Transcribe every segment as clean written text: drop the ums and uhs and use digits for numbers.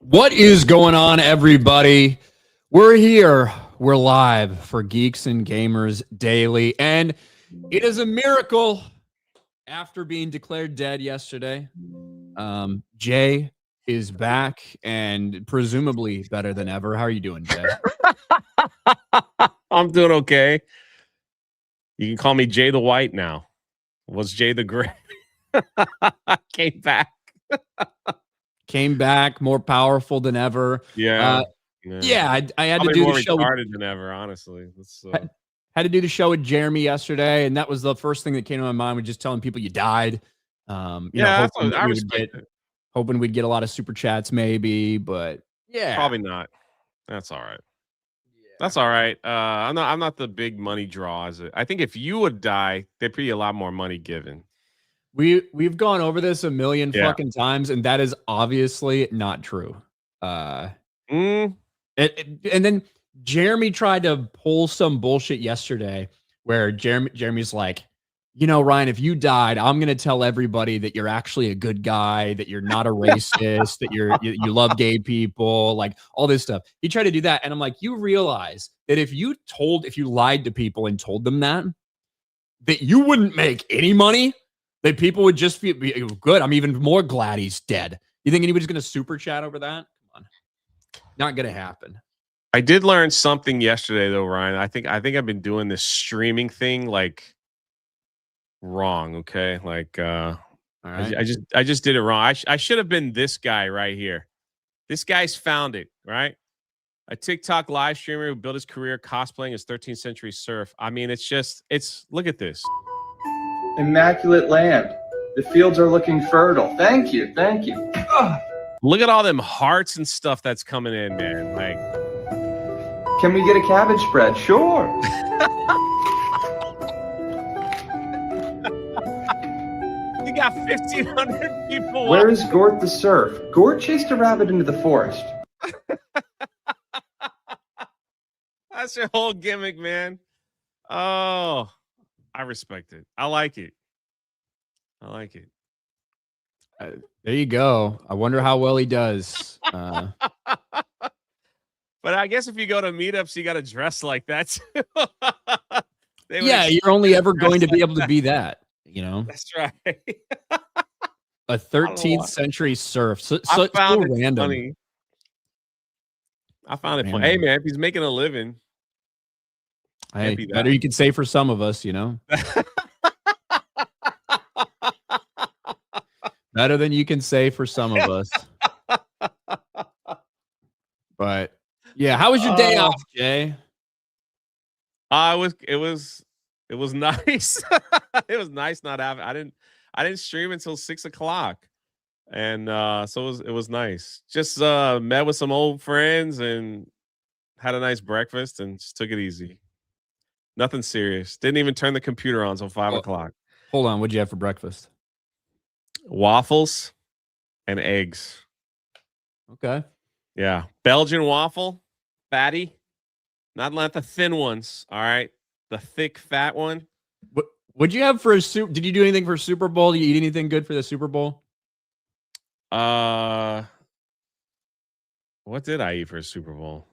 What is going on, everybody? We're here. We're live for Geeks and Gamers Daily, and it is a miracle after being declared dead yesterday. Jay is back and presumably better than ever. How are you doing, Jay? I'm doing okay. You can call me Jay the White now. Was Jay the Gray? Came back. Came back more powerful than ever. Yeah. I had Probably to do more the show. retarded than ever, honestly. Had to do the show with Jeremy yesterday, and that was the first thing that came to my mind. Was just telling people you died. Hoping we'd get a lot of super chats, maybe, but yeah, probably not. That's all right. That's all right. I'm not the big money draw. I think if you would die, there'd be a lot more money given. We've gone over this a million fucking times, and that is obviously not true. And then Jeremy tried to pull some bullshit yesterday where Jeremy's like, Ryan, if you died, I'm going to tell everybody that you're actually a good guy, that you're not a racist, that you love gay people, like all this stuff. He tried to do that. And I'm like, you realize that if you lied to people and told them that you wouldn't make any money, that people would just be good. I'm even more glad he's dead. You think anybody's going to super chat over that? Come on. Not going to happen. I did learn something yesterday though, Ryan. I think I've been doing this streaming thing like wrong. Okay. Like, all right. I just did it wrong. I should have been this guy right here. This guy's found it, right? A TikTok live streamer who built his career cosplaying as 13th century surf. I mean, look at this. Immaculate land. The fields are looking fertile. Thank you. Thank you. Ugh. Look at all them hearts and stuff that's coming in, man. Like, can we get a cabbage spread? Sure. You got 1,500 people. Where is Gort the surf? Gort chased a rabbit into the forest. That's your whole gimmick, man. Oh, I respect it. I like it. There you go. I wonder how well he does. But I guess if you go to meetups, you got to dress like that too. Yeah, you're only ever going to be able to be that. That's right. A 13th century surf. So found it random. Funny. I found it funny. Hey, man, if he's making a living. Hey, better you could say for some of us, Better than you can say for some of us. But yeah, how was your day off, Jay? It was nice. It was nice not having. I didn't stream until 6 o'clock, and so it was nice. Just met with some old friends and had a nice breakfast and just took it easy. Nothing serious. Didn't even turn the computer on until 5 o'clock. Hold on, what'd you have for breakfast? Waffles and eggs. Okay. Yeah, Belgian waffle, fatty, not like the thin ones. All right, the thick, fat one. What'd you have for a soup? Did you do anything for Super Bowl? Did you eat anything good for the Super Bowl? What did I eat for a Super Bowl?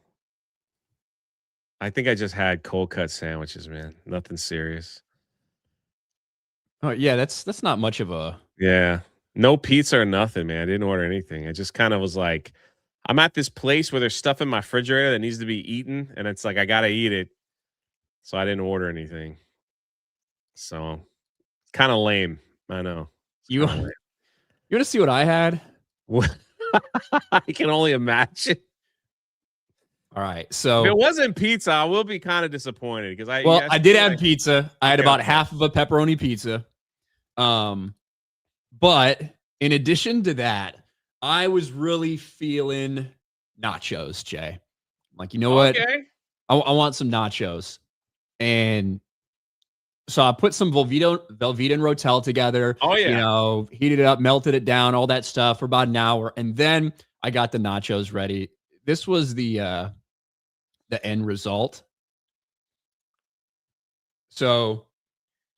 I think I just had cold cut sandwiches, man. Nothing serious. Oh yeah, that's not much of a. Yeah, no pizza or nothing, man. I didn't order anything. I just kind of was like, I'm at this place where there's stuff in my refrigerator that needs to be eaten, and it's like I gotta eat it, so I didn't order anything. So, kind of lame. I know. You want to see what I had? I can only imagine. All right, so if it wasn't pizza, I will be kind of disappointed because I did have pizza. I had about half of a pepperoni pizza. But in addition to that, I was really feeling nachos, Jay. I'm like, you know what? Okay. I want some nachos, and so I put some Velveeta and Rotel together. Oh yeah. Heated it up, melted it down, all that stuff for about an hour, and then I got the nachos ready. This was the end result. So,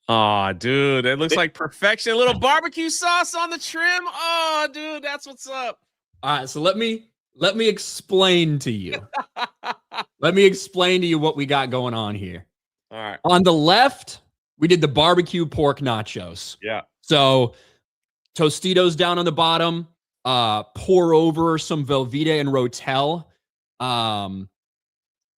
oh, dude, it looks like perfection. A little barbecue sauce on the trim. Oh, dude, that's what's up. All right, so let me Let me explain to you. Let me explain to you what we got going on here. All right. On the left, we did the barbecue pork nachos. Yeah. So Tostitos down on the bottom, pour over some Velveeta and Rotel.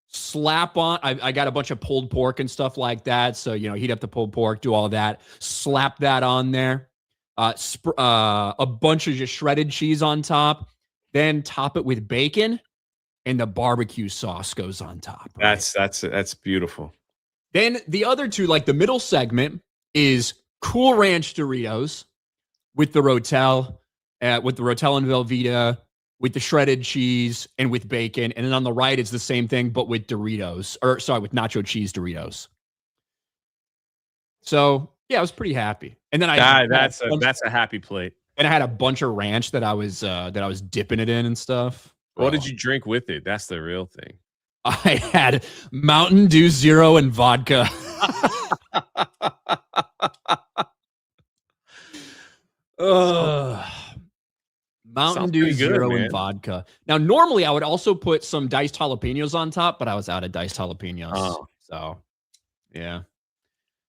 Slap on, I got a bunch of pulled pork and stuff like that. So, heat up the pulled pork, do all that. Slap that on there. A bunch of just shredded cheese on top. Then top it with bacon, and the barbecue sauce goes on top. Right? That's beautiful. Then the other two, like the middle segment, is Cool Ranch Doritos with the Rotel, and Velveeta, with the shredded cheese and with bacon. And then on the right, it's the same thing, but with Doritos, with nacho cheese Doritos. So yeah, I was pretty happy. And then that's a happy plate. And I had a bunch of ranch that I was dipping it in and stuff. What did you drink with it? That's the real thing. I had Mountain Dew Zero and vodka. Mountain Dew Zero and vodka. Now, normally I would also put some diced jalapenos on top, but I was out of diced jalapenos. Oh. So, yeah.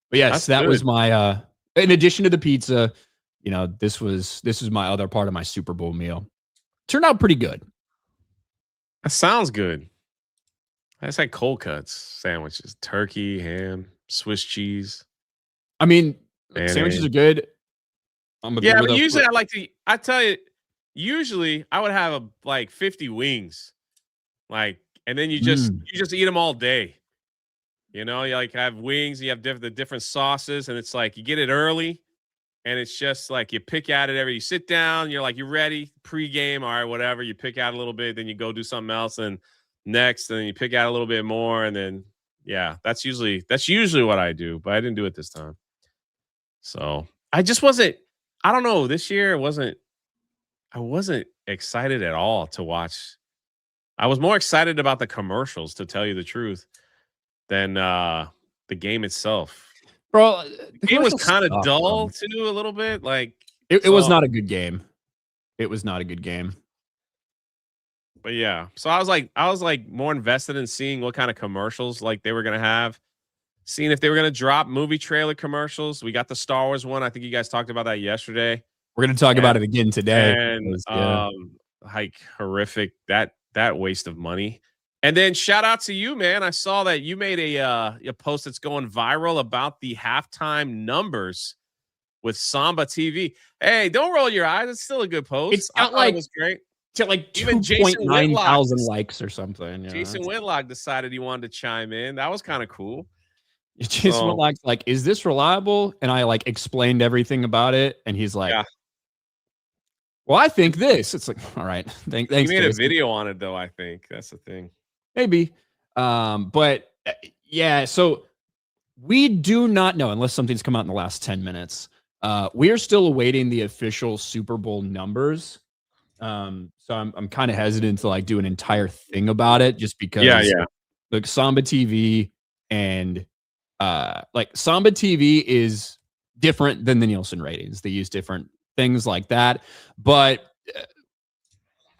But yes, that was my. In addition to the pizza, this was my other part of my Super Bowl meal. Turned out pretty good. That sounds good. I just had cold cuts, sandwiches, turkey, ham, Swiss cheese. I mean, sandwiches are good. But usually I tell you, usually I would have 50 wings, and then you just eat them all day. You have wings, you have the different sauces, and it's you get it early, and it's just you pick at it you sit down, you're you're ready, pregame, all right, whatever. You pick out a little bit, then you go do something else, and next, and then you pick out a little bit more, and then that's usually what I do, but I didn't do it this time. So I just wasn't. I don't know. This year I wasn't excited at all to watch. I was more excited about the commercials, to tell you the truth, than the game itself. Bro, the game was kind of dull too, a little bit. It was not a good game. It was not a good game. But yeah, so I was more invested in seeing what kind of commercials they were gonna have, seeing if they were gonna drop movie trailer commercials. We got the Star Wars one. I think you guys talked about that yesterday. We're gonna talk about it again today. And horrific that waste of money. And then shout out to you, man. I saw that you made a post that's going viral about the halftime numbers with Samba TV. Hey, don't roll your eyes. It's still a good post. It's got it was great. To 2.9 thousand likes or something. Jason Whitlock decided he wanted to chime in. That was kind of cool. Jason Whitlock's is this reliable? And I explained everything about it, and he's like, well, I think this. It's all right. Thanks. He made a video on it, though. I think that's the thing. Maybe, but yeah. So we do not know, unless something's come out in the last 10 minutes. We are still awaiting the official Super Bowl numbers. So I'm kind of hesitant to do an entire thing about it, just because Samba TV and Samba TV is different than the Nielsen ratings. They use different things like that, but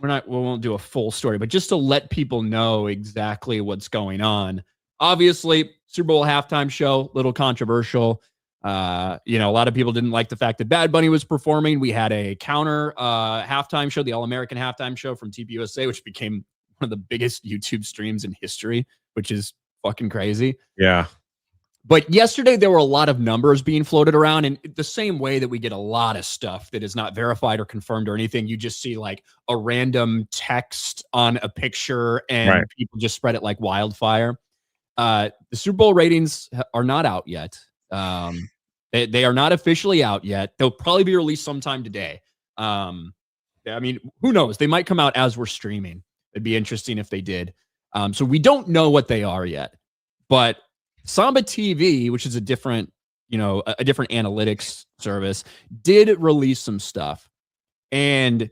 we won't do a full story, but just to let people know exactly what's going on. Obviously, Super Bowl halftime show, little controversial. A lot of people didn't like the fact that Bad Bunny was performing. We had a counter halftime show, the All-American halftime show from TPUSA, which became one of the biggest YouTube streams in history, which is fucking crazy. Yeah. But yesterday, there were a lot of numbers being floated around, and the same way that we get a lot of stuff that is not verified or confirmed or anything, you just see a random text on a picture, and people just spread it like wildfire. The Super Bowl ratings are not out yet. They are not officially out yet. They'll probably be released sometime today. I mean, who knows? They might come out as we're streaming. It'd be interesting if they did. So we don't know what they are yet, but Samba TV, which is a different analytics service, did release some stuff. And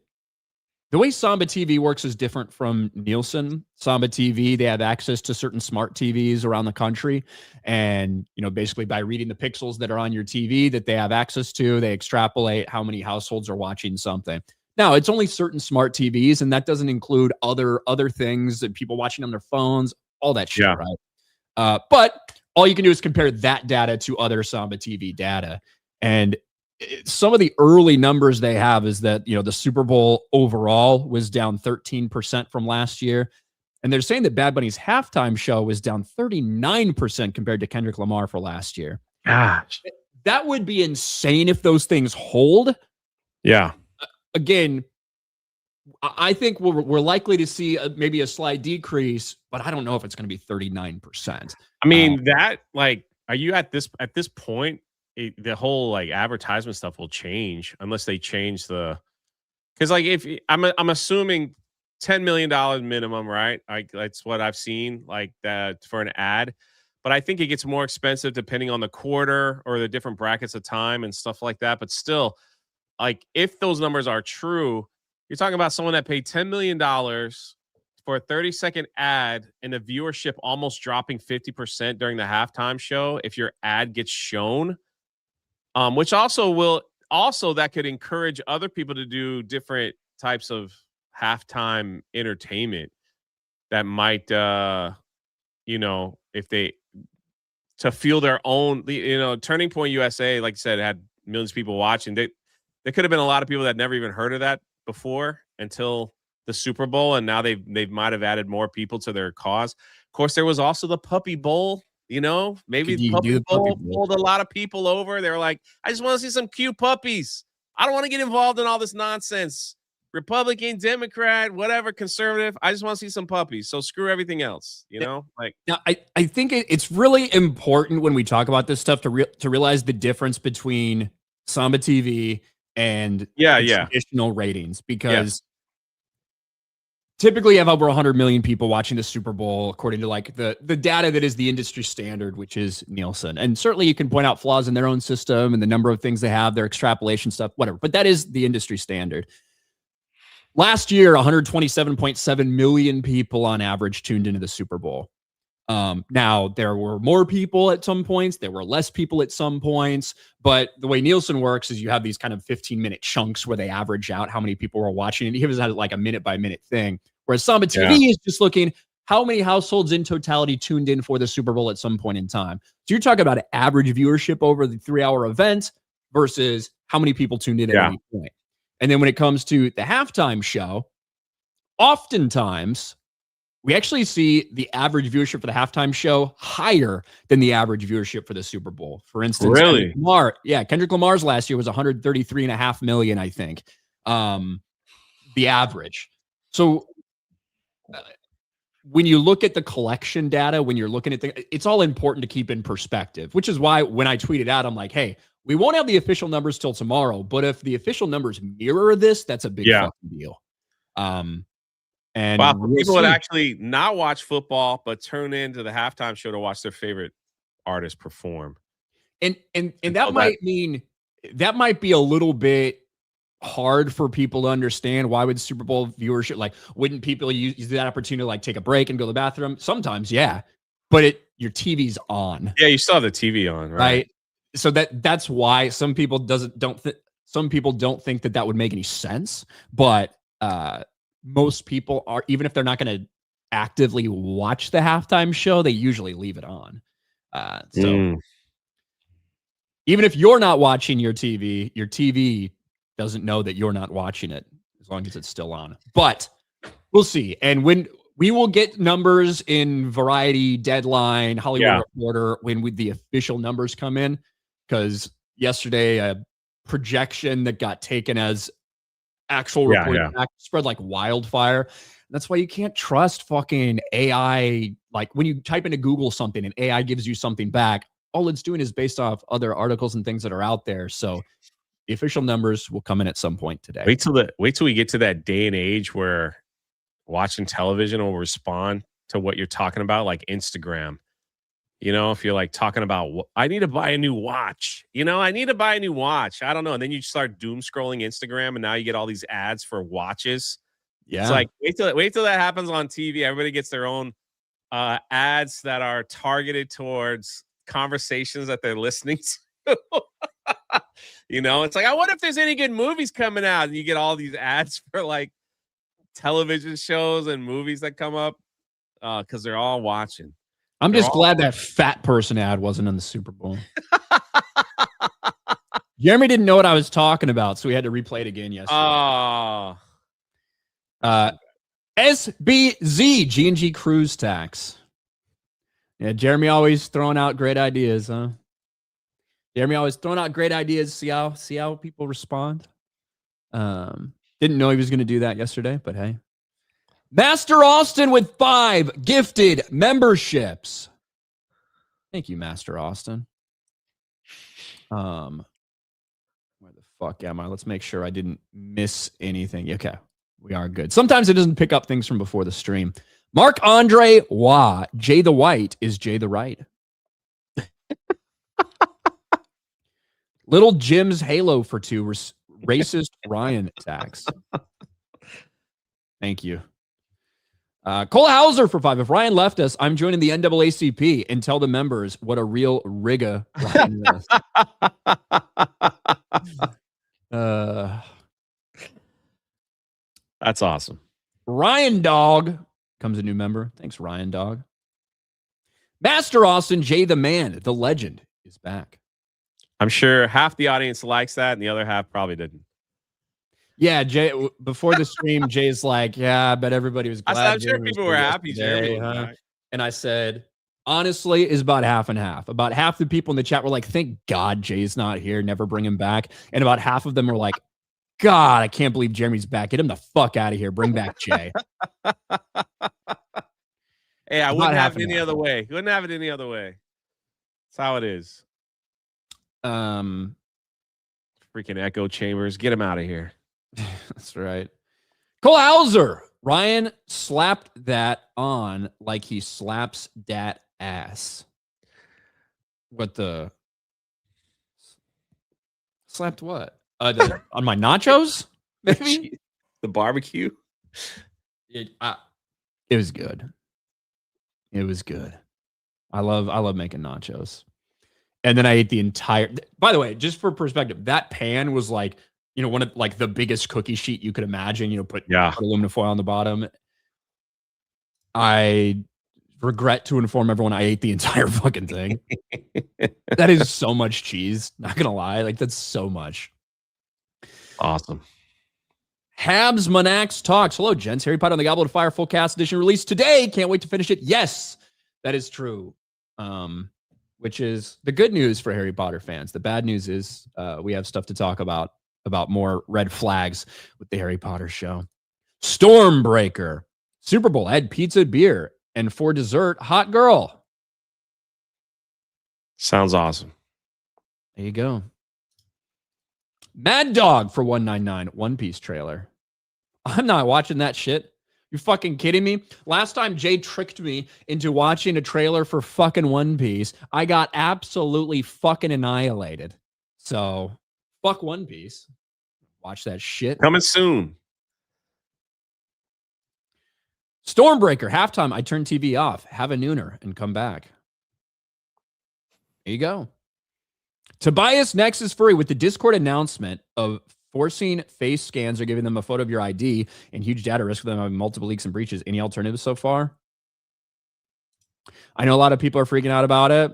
the way Samba TV works is different from Nielsen. Samba TV, they have access to certain smart TVs around the country. And, basically by reading the pixels that are on your TV that they have access to, they extrapolate how many households are watching something. Now, it's only certain smart TVs, and that doesn't include other things that people watching on their phones, all that shit, right? But all you can do is compare that data to other Samba TV data. And some of the early numbers they have is that, the Super Bowl overall was down 13% from last year. And they're saying that Bad Bunny's halftime show was down 39% compared to Kendrick Lamar for last year. Gosh. That would be insane if those things hold. Yeah. Again, I think we're likely to see maybe a slight decrease, but I don't know if it's going to be 39%. I mean, are you at this point, the whole like advertisement stuff will change unless they change because like if I'm assuming $10 million minimum, right? Like that's what I've seen like that for an ad. But I think it gets more expensive depending on the quarter or the different brackets of time and stuff like that. But still, like if those numbers are true, you're talking about someone that paid $10 million for a 30-second ad and the viewership almost dropping 50% during the halftime show if your ad gets shown. Which also that could encourage other people to do different types of halftime entertainment that might if they to feel their own, Turning Point USA, like I said, had millions of people watching. There could have been a lot of people that never even heard of that before until the Super Bowl, and now they might have added more people to their cause. Of course, there was also the Puppy Bowl. Maybe the Puppy Bowl pulled a lot of people over. They were like, I just want to see some cute puppies. I don't want to get involved in all this nonsense. Republican, Democrat, whatever, conservative. I just want to see some puppies. So screw everything else, Now, I think it's really important when we talk about this stuff to realize the difference between Samba TV and traditional ratings, because typically you have over 100 million people watching the Super Bowl, according to like the data that is the industry standard, which is Nielsen. And certainly you can point out flaws in their own system and the number of things they have, their extrapolation stuff, whatever. But that is the industry standard. Last year, 127.7 million people on average tuned into the Super Bowl. Now, there were more people at some points. There were less people at some points. But the way Nielsen works is you have these kind of 15-minute chunks where they average out how many people were watching. And he was at like a minute-by-minute thing. Whereas Samba TV is just looking how many households in totality tuned in for the Super Bowl at some point in time. So you're talking about average viewership over the 3-hour event versus how many people tuned in at any point. And then when it comes to the halftime show, oftentimes we actually see the average viewership for the halftime show higher than the average viewership for the Super Bowl. For instance, really? Kendrick Lamar's last year was 133.5 million, I think. The average. So when you look at the collection data, when you're looking at it's all important to keep in perspective, which is why when I tweeted out, I'm like, hey, we won't have the official numbers till tomorrow, but if the official numbers mirror this, that's a big fucking deal. And for people that actually not watch football, but tune into the halftime show to watch their favorite artist perform. And that might be a little bit hard for people to understand. Why would Super Bowl viewership, like, wouldn't people use that opportunity to like take a break and go to the bathroom? Sometimes, yeah, but your TV's on. Yeah, you still have the TV on, right? So that's why some people don't think that would make any sense. But most people are, even if they're not going to actively watch the halftime show, they usually leave it on. Even if you're not watching your TV doesn't know that you're not watching it as long as it's still on. But we'll see. And when we will get numbers in Variety, Deadline, Hollywood Reporter, when the official numbers come in, because yesterday a projection that got taken as actual reporting spread like wildfire. That's why you can't trust fucking AI. Like when you type into Google something and AI gives you something back, all it's doing is based off other articles and things that are out there. So the official numbers will come in at some point today. Wait till we get to that day and age where watching television will respond to what you're talking about, like Instagram. If you're like talking about, I need to buy a new watch. I need to buy a new watch. I don't know. And then you start doom scrolling Instagram, and now you get all these ads for watches. Yeah. It's like wait till that happens on TV. Everybody gets their own ads that are targeted towards conversations that they're listening to. You know, it's like, I wonder if there's any good movies coming out. And you get all these ads for like television shows and movies that come up because they're all watching. I'm just glad that fat person ad wasn't on the Super Bowl. Jeremy didn't know what I was talking about, so we had to replay it again yesterday. SBZ, G&G cruise tax. Yeah, Jeremy always throwing out great ideas, huh? Jeremy always throwing out great ideas. See how people respond. Didn't know he was going to do that yesterday, but hey. Master Austin with 5 gifted memberships. Thank you, Master Austin. Where the fuck am I? Let's make sure I didn't miss anything. Okay, we are good. Sometimes it doesn't pick up things from before the stream. Mark Andre Wah, Jay the White is Jay the Right. Little Jim's Halo for 2, racist Ryan tax. Thank you. Cole Hauser for 5. If Ryan left us, I'm joining the NAACP and tell the members what a real rigga Ryan is. That's awesome. Ryan Dog comes a new member. Thanks, Ryan Dog. Master Austin, Jay the Man, the legend, is back. I'm sure half the audience likes that and the other half probably didn't. Yeah, Jay, before the stream, Jay's like, yeah, I bet everybody was glad. I'm sure people were happy. Jeremy, huh? And I said, honestly, is about half and half. About half the people in the chat were like, thank God Jay's not here. Never bring him back. And about half of them were like, God, I can't believe Jeremy's back. Get him the fuck out of here. Bring back Jay. Hey, I wouldn't have it any other way. Wouldn't have it any other way. That's how it is. Freaking echo chambers. Get him out of here. That's right. Cole Hauser. Ryan slapped that on like he slaps dat ass. What the? Slapped what? On my nachos? Maybe? The barbecue? It was good. It was good. I love making nachos. And then I ate the entire, by the way, just for perspective, that pan was like, one of like the biggest cookie sheet you could imagine, put aluminum foil on the bottom. I regret to inform everyone I ate the entire fucking thing. That is so much cheese. Not going to lie. Like, that's so much. Awesome. Habs Monax Talks. Hello, gents. Harry Potter and the Goblet of Fire full cast edition released today. Can't wait to finish it. Yes, that is true. Which is the good news for Harry Potter fans. The bad news is we have stuff to talk about more red flags with the Harry Potter show. Stormbreaker. Super Bowl. I had pizza, beer, and for dessert, hot girl. Sounds awesome. There you go. Mad Dog for 199. One Piece trailer. I'm not watching that shit. You fucking kidding me? Last time Jay tricked me into watching a trailer for fucking One Piece, I got absolutely fucking annihilated. So, fuck One Piece. Watch that shit. Coming soon. Stormbreaker, halftime. I turn TV off, have a nooner, and come back. There you go. Tobias Nexus Furry with the Discord announcement of forcing face scans or giving them a photo of your ID and huge data risk for them having multiple leaks and breaches. Any alternatives so far? I know a lot of people are freaking out about it.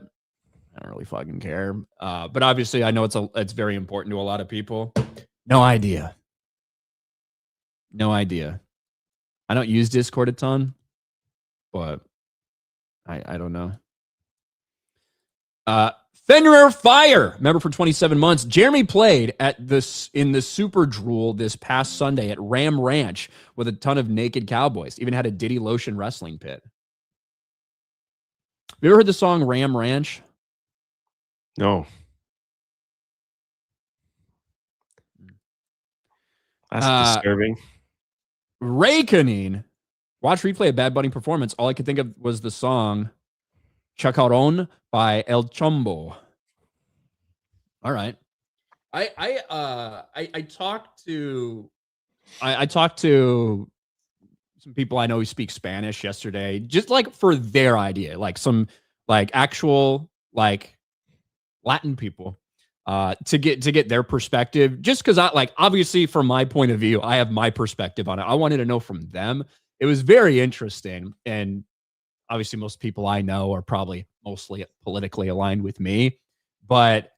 I don't really fucking care. But obviously I know it's very important to a lot of people. No idea. No idea. I don't use Discord a ton, but I don't know. Fenrir Fire, member for 27 months. Jeremy played in the Super Drool this past Sunday at Ram Ranch with a ton of naked cowboys. Even had a Diddy Lotion wrestling pit. Have you ever heard the song Ram Ranch? No. That's disturbing. Raikkonen. Watch replay of Bad Bunny performance. All I could think of was the song Chacaron by El Chombo. All right. I talked to some people I know who speak Spanish yesterday, just like for their idea, like some like actual like Latin people. to get their perspective. Just because obviously from my point of view, I have my perspective on it. I wanted to know from them. It was very interesting, and obviously most people I know are probably mostly politically aligned with me, but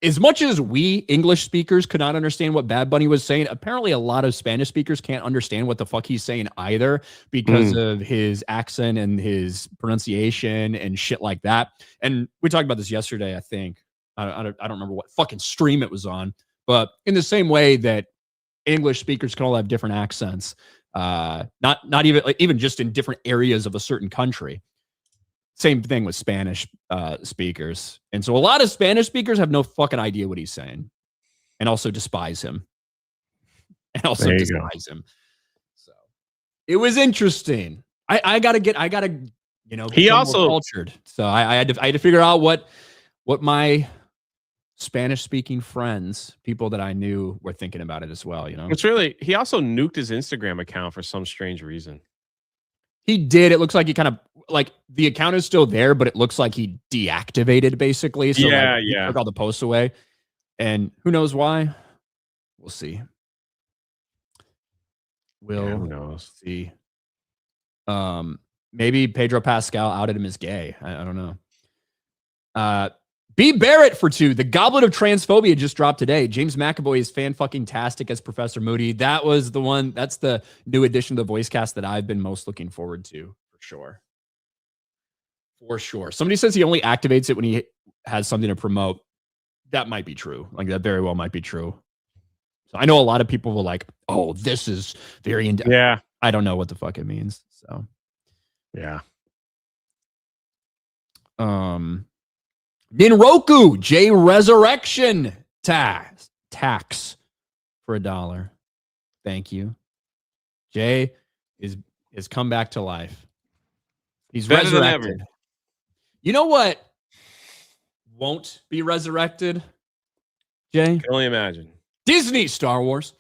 as much as we English speakers could not understand what Bad Bunny was saying, apparently a lot of Spanish speakers can't understand what the fuck he's saying either because of his accent and his pronunciation and shit like that. And we talked about this yesterday, I think. I don't remember what fucking stream it was on, but in the same way that English speakers can all have different accents, not even just in different areas of a certain country. Same thing with Spanish speakers. And so a lot of Spanish speakers have no fucking idea what he's saying and also despise him. So it was interesting. I gotta, he also cultured. So I had to figure out what my Spanish speaking friends, people that I knew, were thinking about it as well. he also nuked his Instagram account for some strange reason. He did. It looks like he kind of the account is still there, but it looks like he deactivated basically. So he took all the posts away, and who knows why? We'll see. Who knows? See. Maybe Pedro Pascal outed him as gay. I don't know. B. Barrett for 2. The Goblet of Transphobia just dropped today. James McAvoy is fan-fucking-tastic as Professor Moody. That was the one. That's the new addition to the voice cast that I've been most looking forward to, for sure. For sure. Somebody says he only activates it when he has something to promote. That might be true. That very well might be true. So I know a lot of people will oh, this is very in-depth. Yeah. I don't know what the fuck it means. So, yeah. Ninroku J Resurrection tax for $1. Thank you. Jay is come back to life. He's better resurrected. Than ever. You know what won't be resurrected, Jay? Can only imagine. Disney Star Wars.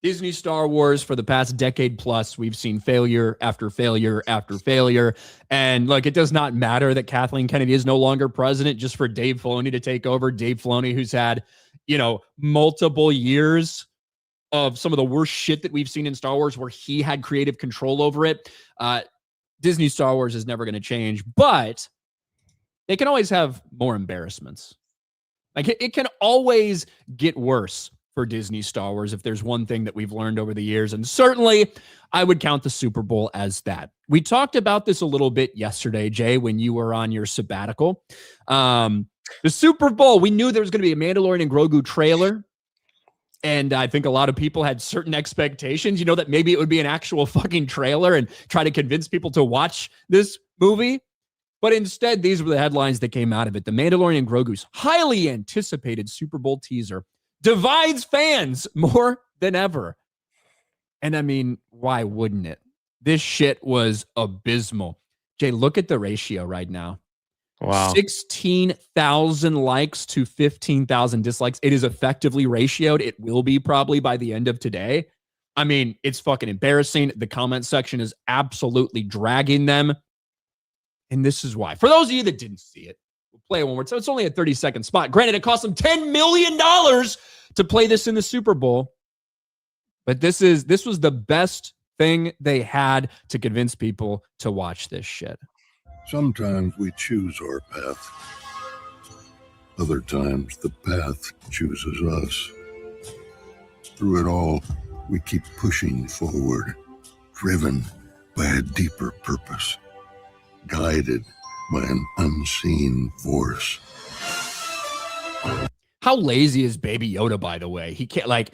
Disney Star Wars, for the past decade plus, we've seen failure after failure after failure. And it does not matter that Kathleen Kennedy is no longer president just for Dave Filoni to take over. Dave Filoni, who's had, multiple years of some of the worst shit that we've seen in Star Wars where he had creative control over it. Disney Star Wars is never going to change, but they can always have more embarrassments. It can always get worse for Disney Star Wars if there's one thing that we've learned over the years. And certainly I would count the Super Bowl as that. We talked about this a little bit yesterday, Jay, when you were on your sabbatical. The Super Bowl, we knew there was going to be a Mandalorian and Grogu trailer. And I think a lot of people had certain expectations, that maybe it would be an actual fucking trailer and try to convince people to watch this movie. But instead, these were the headlines that came out of it. The Mandalorian and Grogu's highly anticipated Super Bowl teaser divides fans more than ever. And I mean, why wouldn't it? This shit was abysmal. Jay, look at the ratio right now. Wow. 16,000 likes to 15,000 dislikes. It is effectively ratioed. It will be probably by the end of today. I mean, it's fucking embarrassing. The comment section is absolutely dragging them. And this is why. For those of you that didn't see it, we'll play it one more time. It's only a 30-second spot. Granted, it cost them $10 million to play this in the Super Bowl. But this was the best thing they had to convince people to watch this shit. Sometimes we choose our path. Other times the path chooses us. Through it all, we keep pushing forward, driven by a deeper purpose, guided by an unseen force. How lazy is Baby Yoda, by the way? He can't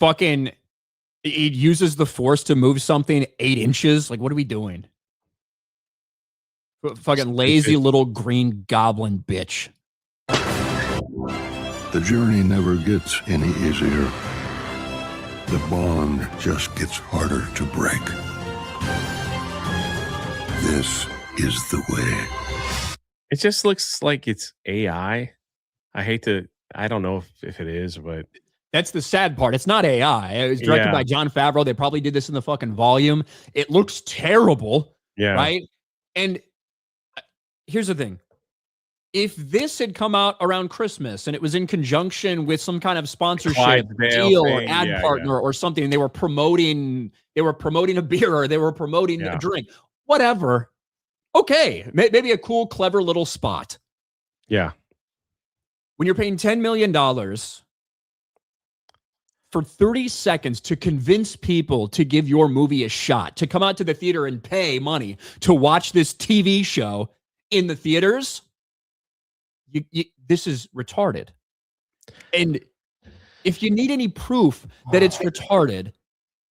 fucking, he uses the force to move something 8 inches. What are we doing? Fucking lazy little green goblin bitch. The journey never gets any easier. The bond just gets harder to break. This is the way. It just looks like it's AI. I don't know if it is, but that's the sad part. It's not AI. It was directed by Jon Favreau. They probably did this in the fucking volume. It looks terrible. Yeah. Right? And here's the thing. if this had come out around Christmas and it was in conjunction with some kind of sponsorship deal or ad partner or something, and they were promoting a beer or they were promoting a drink, whatever. Okay, maybe a cool, clever little spot. Yeah. When you're paying $10 million for 30 seconds to convince people to give your movie a shot, to come out to the theater and pay money to watch this TV show in the theaters, this is retarded. And if you need any proof that it's retarded,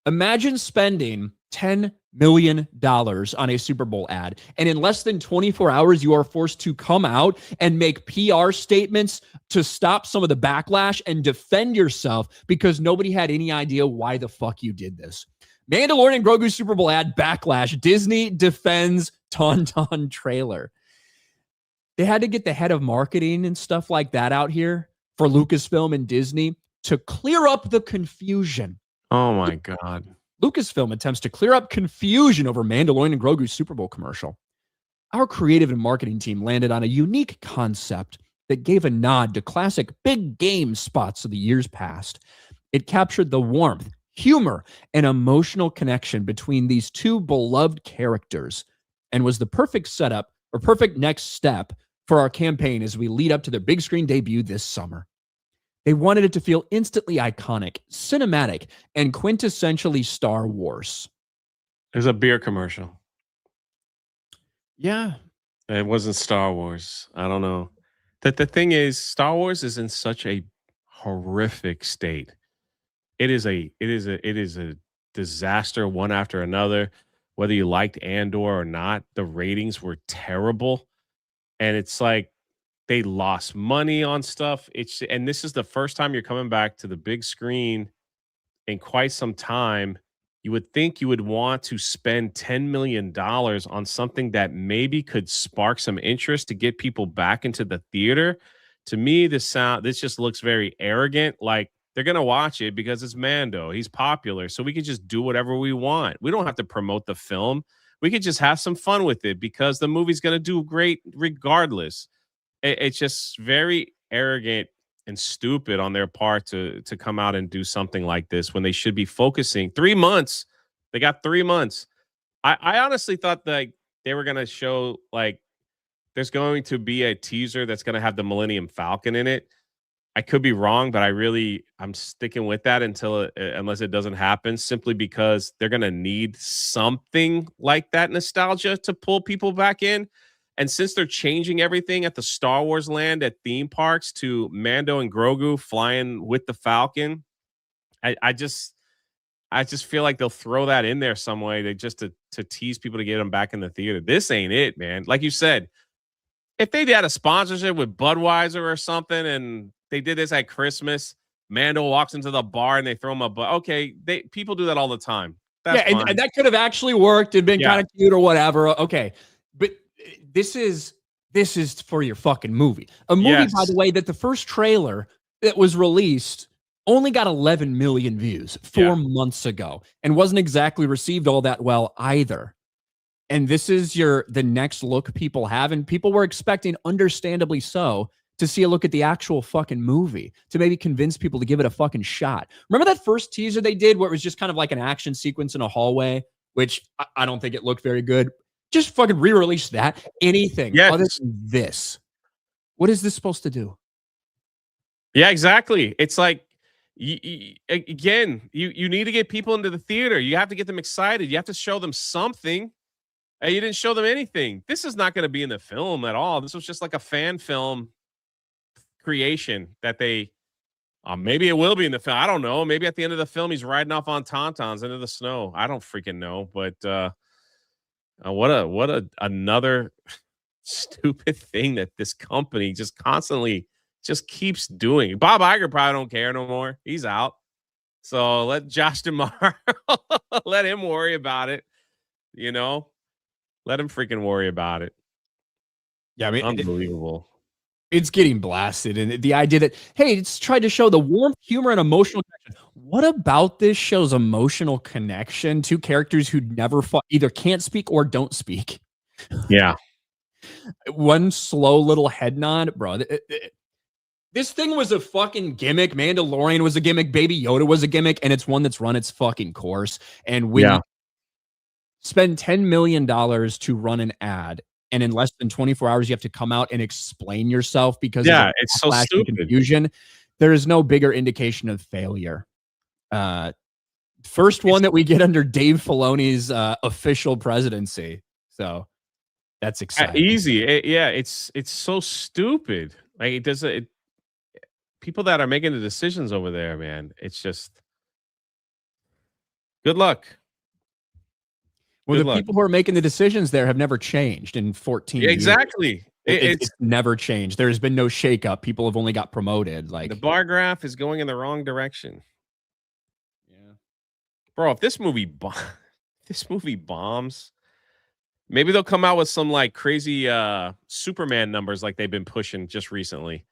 imagine spending $10 million on a Super Bowl ad, and in less than 24 hours, you are forced to come out and make PR statements to stop some of the backlash and defend yourself because nobody had any idea why the fuck you did this. Mandalorian Grogu Super Bowl ad backlash. Disney defends Tauntaun trailer. They had to get the head of marketing and stuff like that out here for Lucasfilm and Disney to clear up the confusion. Oh my God. Lucasfilm attempts to clear up confusion over Mandalorian and Grogu's Super Bowl commercial. Our creative and marketing team landed on a unique concept that gave a nod to classic big game spots of the years past. It captured the warmth, humor, and emotional connection between these two beloved characters and was the perfect setup or perfect next step for our campaign as we lead up to their big screen debut this summer. They wanted it to feel instantly iconic, cinematic, and quintessentially Star Wars. It was a beer commercial. Yeah. It wasn't Star Wars. I don't know. The thing is, Star Wars is in such a horrific state. It is a disaster one after another. Whether you liked Andor or not, the ratings were terrible. And it's like they lost money on stuff. And this is the first time you're coming back to the big screen in quite some time. You would think you would want to spend $10 million on something that maybe could spark some interest to get people back into the theater. To me, this just looks very arrogant. Like they're going to watch it because it's Mando. He's popular. So we can just do whatever we want. We don't have to promote the film. We could just have some fun with it because the movie's going to do great regardless. It's just very arrogant and stupid on their part to come out and do something like this when they should be focusing 3 months. They got 3 months. I honestly thought that they were going to show like there's going to be a teaser that's going to have the Millennium Falcon in it. I could be wrong, but I'm sticking with that unless it doesn't happen, simply because they're going to need something like that nostalgia to pull people back in. And since they're changing everything at the Star Wars land at theme parks to Mando and Grogu flying with the Falcon, I just feel like they'll throw that in there some way to tease people to get them back in the theater. This ain't it, man. Like you said, if they had a sponsorship with Budweiser or something and they did this at Christmas, Mando walks into the bar and they throw him okay, people do that all the time. That's and that could have actually worked and been kind of cute or whatever. Okay. But this is for your fucking movie. A movie, by the way, that the first trailer that was released only got 11 million views 4 months ago and wasn't exactly received all that well either. And this is the next look people have, and people were expecting, understandably so, to see a look at the actual fucking movie, to maybe convince people to give it a fucking shot. Remember that first teaser they did where it was just kind of like an action sequence in a hallway, which I don't think it looked very good. Just fucking re-release that. Anything other than this. What is this supposed to do? Yeah, exactly. It's like, you need to get people into the theater. You have to get them excited. You have to show them something. And you didn't show them anything. This is not going to be in the film at all. This was just like a fan film creation that they maybe it will be in the film. I don't know. Maybe at the end of the film he's riding off on tauntauns into the snow. I don't freaking know. But what another stupid thing that this company just constantly just keeps doing. Bob Iger probably don't care no more. He's out. So let Josh DeMar let him worry about it. You know, let him freaking worry about it. Yeah, I mean, unbelievable. It's getting blasted. And the idea that, hey, it's tried to show the warmth, humor, and emotional connection. What about this show's emotional connection to characters who never fought, either can't speak or don't speak? Yeah. one slow little head nod, bro. This thing was a fucking gimmick. Mandalorian was a gimmick. Baby Yoda was a gimmick, and it's one that's run its fucking course. And when you spend $10 million to run an ad, and in less than 24 hours you have to come out and explain yourself because of it's so stupid confusion, there is no bigger indication of failure. First one that we get under Dave Filoni's official presidency. So that's exciting. Easy. It's so stupid. Like it doesn't. People that are making the decisions over there, man, it's just good luck. Well, the people who are making the decisions there have never changed in 14 years. Exactly. It's never changed. There's been no shakeup. People have only got promoted. Like the bar graph is going in the wrong direction. Yeah, bro. If this movie bombs, maybe they'll come out with some like crazy Superman numbers like they've been pushing just recently.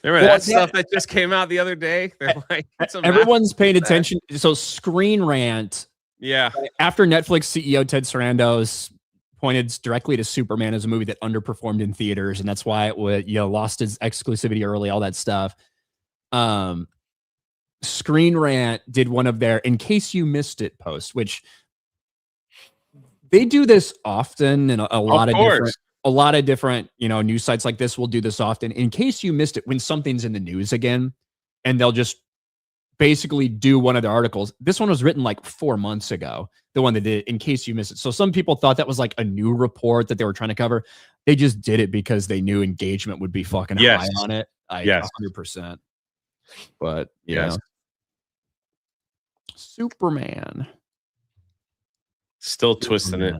Remember that stuff that just came out the other day? They're like, everyone's paying attention. So Screen Rant. Yeah. After Netflix CEO Ted Sarandos pointed directly to Superman as a movie that underperformed in theaters, and that's why it would, lost its exclusivity early, all that stuff. Screen Rant did one of their "In Case You Missed It" posts, which they do this often, and a lot of different news sites like this will do this often. In case you missed it, when something's in the news again, and they'll just basically do one of the articles. This one was written like 4 months ago, the one that did "In Case You Missed It." So some people thought that was like a new report that they were trying to cover. They just did it because they knew engagement would be fucking high on it. 100%. But Superman. Still twisting it.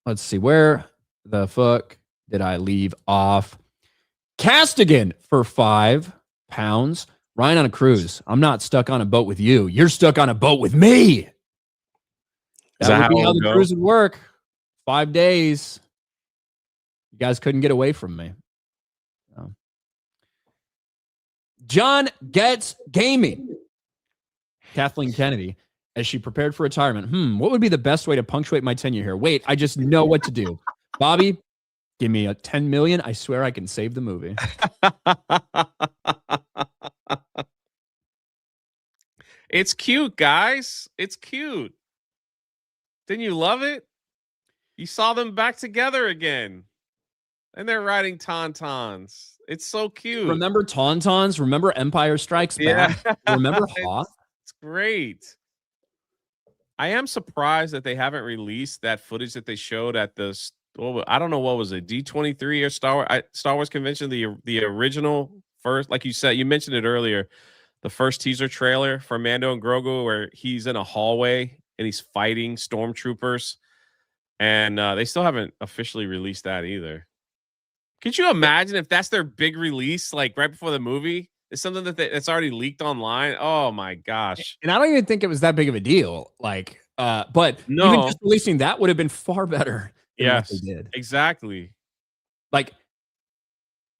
Let's see, where the fuck did I leave off? Castigan for £5. Ryan on a cruise. I'm not stuck on a boat with you. You're stuck on a boat with me. That would be how the cruise would work. 5 days. You guys couldn't get away from me. John Gets Gaming. Kathleen Kennedy, as she prepared for retirement. What would be the best way to punctuate my tenure here? Wait, I just know what to do. Bobby, give me a 10 million. I swear I can save the movie. It's cute, guys. It's cute. Didn't you love it? You saw them back together again. And they're riding Tauntauns. It's so cute. Remember Tauntauns? Remember Empire Strikes Back? Remember Hoth? It's great. I am surprised that they haven't released that footage that they showed at the I don't know what was it, D23 or Star Wars convention, the original first, like you said, you mentioned it earlier, the first teaser trailer for Mando and Grogu where he's in a hallway and he's fighting stormtroopers, and they still haven't officially released that either. Could you imagine if that's their big release, like right before the movie? It's something that's already leaked online. Oh my gosh! And I don't even think it was that big of a deal. Like, but even just releasing that would have been far better. Yes, they did. Exactly. Like,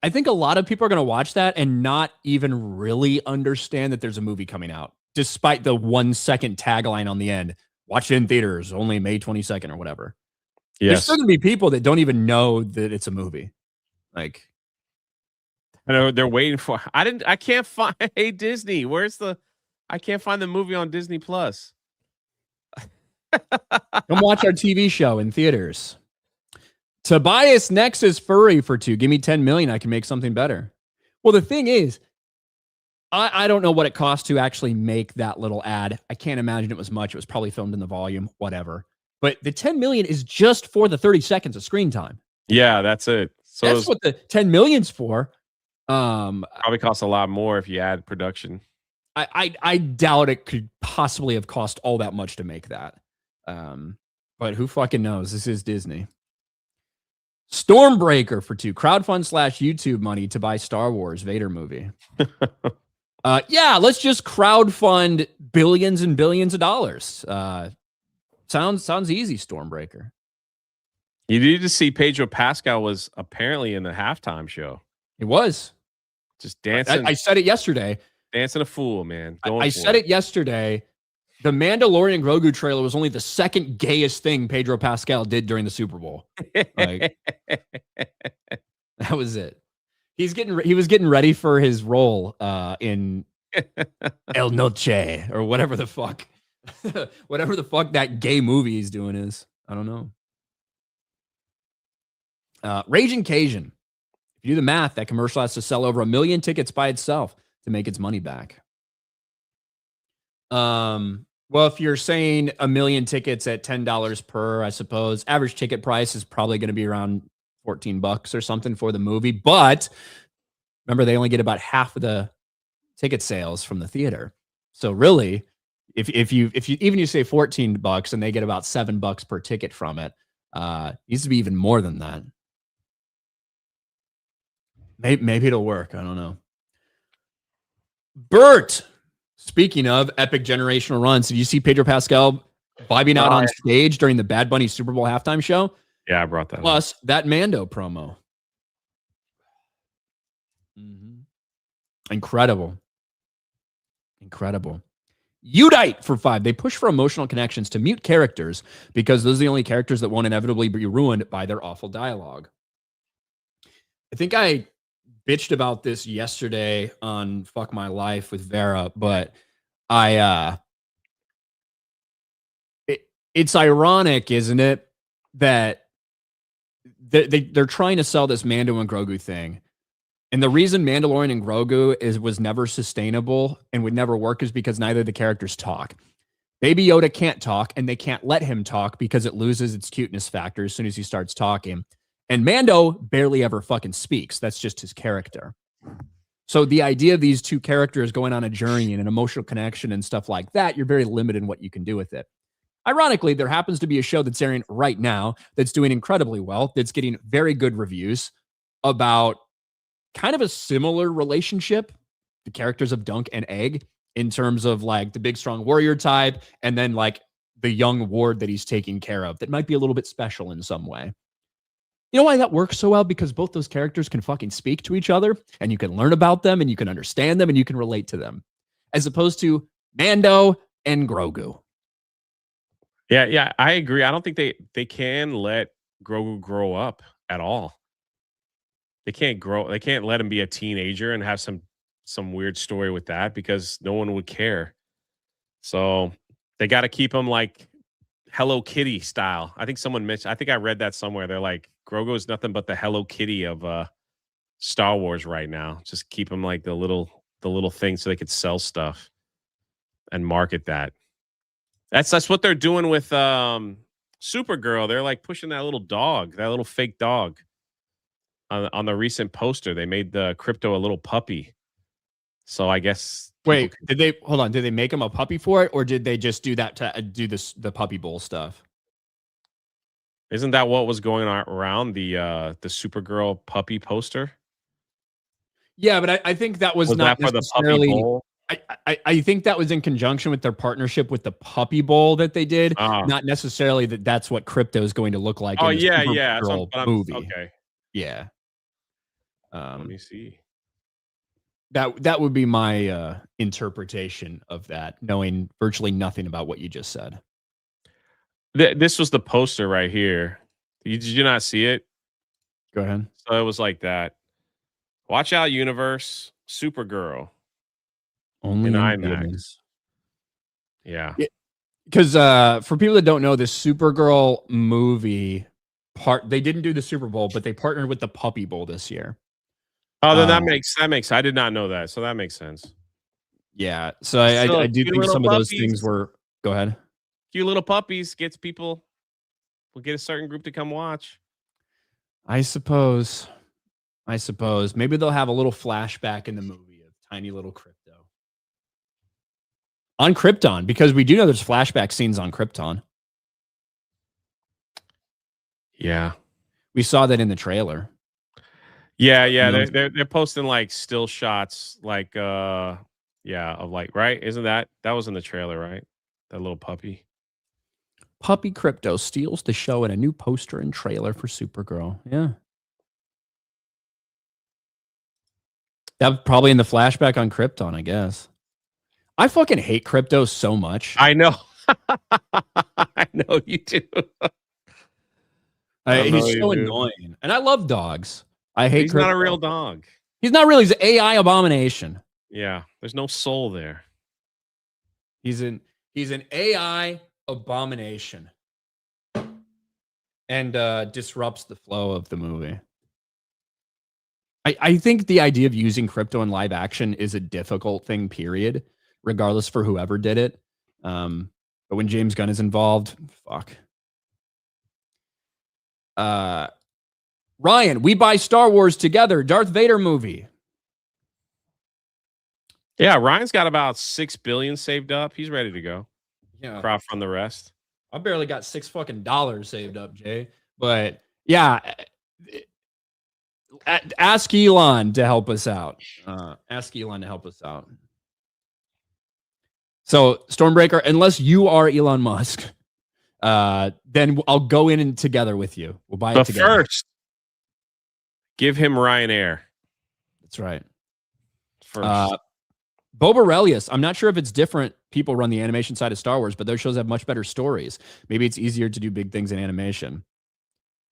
I think a lot of people are going to watch that and not even really understand that there's a movie coming out, despite the 1 second tagline on the end. Watch it in theaters, only May 22nd or whatever. Yes. There's still going to be people that don't even know that it's a movie. Like, I know they're waiting for. I can't find. Hey, Disney, I can't find the movie on Disney Plus. Come watch our TV show in theaters. Tobias Nex is furry for $2. Give me 10 million. I can make something better. Well, the thing is, I don't know what it cost to actually make that little ad. I can't imagine it was much. It was probably filmed in the volume, whatever. But the 10 million is just for the 30 seconds of screen time. Yeah, that's it. So that's what the 10 million's for. Probably costs a lot more if you add production. I doubt it could possibly have cost all that much to make that. But who fucking knows? This is Disney. Stormbreaker for $2. Crowdfund/YouTube money to buy Star Wars Vader movie. Yeah, let's just crowdfund billions and billions of dollars. Sounds easy, Stormbreaker. You need to see Pedro Pascal was apparently in the halftime show. It was. Just dancing. I said it yesterday. Dancing a fool, man. I said it yesterday. The Mandalorian Grogu trailer was only the second gayest thing Pedro Pascal did during the Super Bowl. Like, that was it. He was getting ready for his role in El Noche or whatever the fuck that gay movie he's doing is. I don't know. Raging Cajun. If you do the math, that commercial has to sell over 1 million tickets by itself to make its money back. Well, if you're saying 1 million tickets at $10 per, I suppose average ticket price is probably going to be around $14 or something for the movie. But remember, they only get about half of the ticket sales from the theater. So really, if you even you say $14 and they get about $7 per ticket from it, needs to be even more than that. Maybe it'll work. I don't know. Bert. Speaking of epic generational runs, did you see Pedro Pascal vibing out on stage during the Bad Bunny Super Bowl halftime show? Yeah, I brought that. Plus that Mando promo. Incredible. Udite for 5. They push for emotional connections to mute characters because those are the only characters that won't inevitably be ruined by their awful dialogue. I think I bitched about this yesterday on Fuck My Life with Vera, but it's ironic, isn't it, that they're trying to sell this Mando and Grogu thing. And the reason Mandalorian and Grogu was never sustainable and would never work is because neither of the characters talk. Baby Yoda can't talk, and they can't let him talk because it loses its cuteness factor as soon as he starts talking. And Mando barely ever fucking speaks. That's just his character. So the idea of these two characters going on a journey and an emotional connection and stuff like that, you're very limited in what you can do with it. Ironically, there happens to be a show that's airing right now that's doing incredibly well, that's getting very good reviews about kind of a similar relationship, the characters of Dunk and Egg, in terms of like the big, strong warrior type, and then like the young ward that he's taking care of that might be a little bit special in some way. You know why that works so well? Because both those characters can fucking speak to each other, and you can learn about them, and you can understand them, and you can relate to them, as opposed to Mando and Grogu. Yeah, I agree. I don't think they can let Grogu grow up at all. They can't grow. They can't let him be a teenager and have some weird story with that because no one would care. So they got to keep him like Hello Kitty style. I think someone mentioned. I think I read that somewhere. They're like Grogu is nothing but the Hello Kitty of Star Wars right now. Just keep him like the little thing so they could sell stuff and market that. That's what they're doing with Supergirl. They're like pushing that little dog, that little fake dog. On the recent poster, they made the Crypto a little puppy. So I guess. Wait, did they make him a puppy for it, or did they just do that to do the puppy bowl stuff? Isn't that what was going on around the Supergirl puppy poster? Yeah, but I think that was not that necessarily. For the puppy bowl? I think that was in conjunction with their partnership with the puppy bowl that they did. Not necessarily that's what Crypto is going to look like. Oh in the yeah. Movie. Okay. Yeah. Let me see. That would be my interpretation of that, knowing virtually nothing about what you just said. This was the poster right here. Did you not see it? Go ahead. So it was like that. Watch out, universe. Supergirl. Only in IMAX. Yeah. Because for people that don't know, this Supergirl movie they didn't do the Super Bowl, but they partnered with the Puppy Bowl this year. Oh, then that makes. I did not know that, so that makes sense. Yeah, so I do think some of those things were. Go ahead. Cute little puppies gets people. Will get a certain group to come watch. I suppose. Maybe they'll have a little flashback in the movie of tiny little Crypto on Krypton, because we do know there's flashback scenes on Krypton. Yeah, we saw that in the trailer. Yeah, they're posting like still shots, like of like, right? Isn't that was in the trailer, right? That little puppy. Puppy Crypto steals the show in a new poster and trailer for Supergirl. Yeah. That probably in the flashback on Krypton, I guess. I fucking hate crypto so much. I know. I know you do. He's so annoying. And I love dogs. I hate He's crypto. not a real dog. He's not really. He's an AI abomination. Yeah. There's no soul there. He's an AI abomination. And disrupts the flow of the movie. I think the idea of using crypto in live action is a difficult thing, period, regardless for whoever did it. But when James Gunn is involved, fuck. Ryan, we buy Star Wars together. Darth Vader movie. Yeah, Ryan's got about $6 billion saved up. He's ready to go. Yeah, crowd from the rest. I barely got $6 fucking saved up, Jay. But yeah, ask Elon to help us out. So Stormbreaker, unless you are Elon Musk, then I'll go in and together with you. We'll buy it together. First, give him Ryanair. That's right. First. Bob Aurelius, I'm not sure if it's different. People run the animation side of Star Wars, but those shows have much better stories. Maybe it's easier to do big things in animation.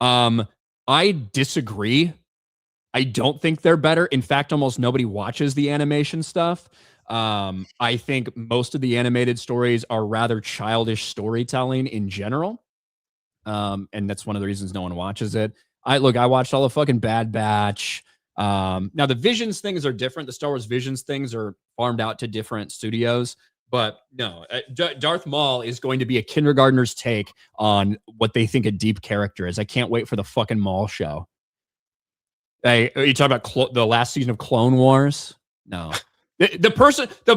I disagree. I don't think they're better. In fact, almost nobody watches the animation stuff. I think most of the animated stories are rather childish storytelling in general. And that's one of the reasons no one watches it. I watched all the fucking Bad Batch. Now the Visions things are different. The Star Wars Visions things are farmed out to different studios, but no, Darth Maul is going to be a kindergartner's take on what they think a deep character is. I can't wait for the fucking Maul show. Hey, you talk about the last season of Clone Wars? No. The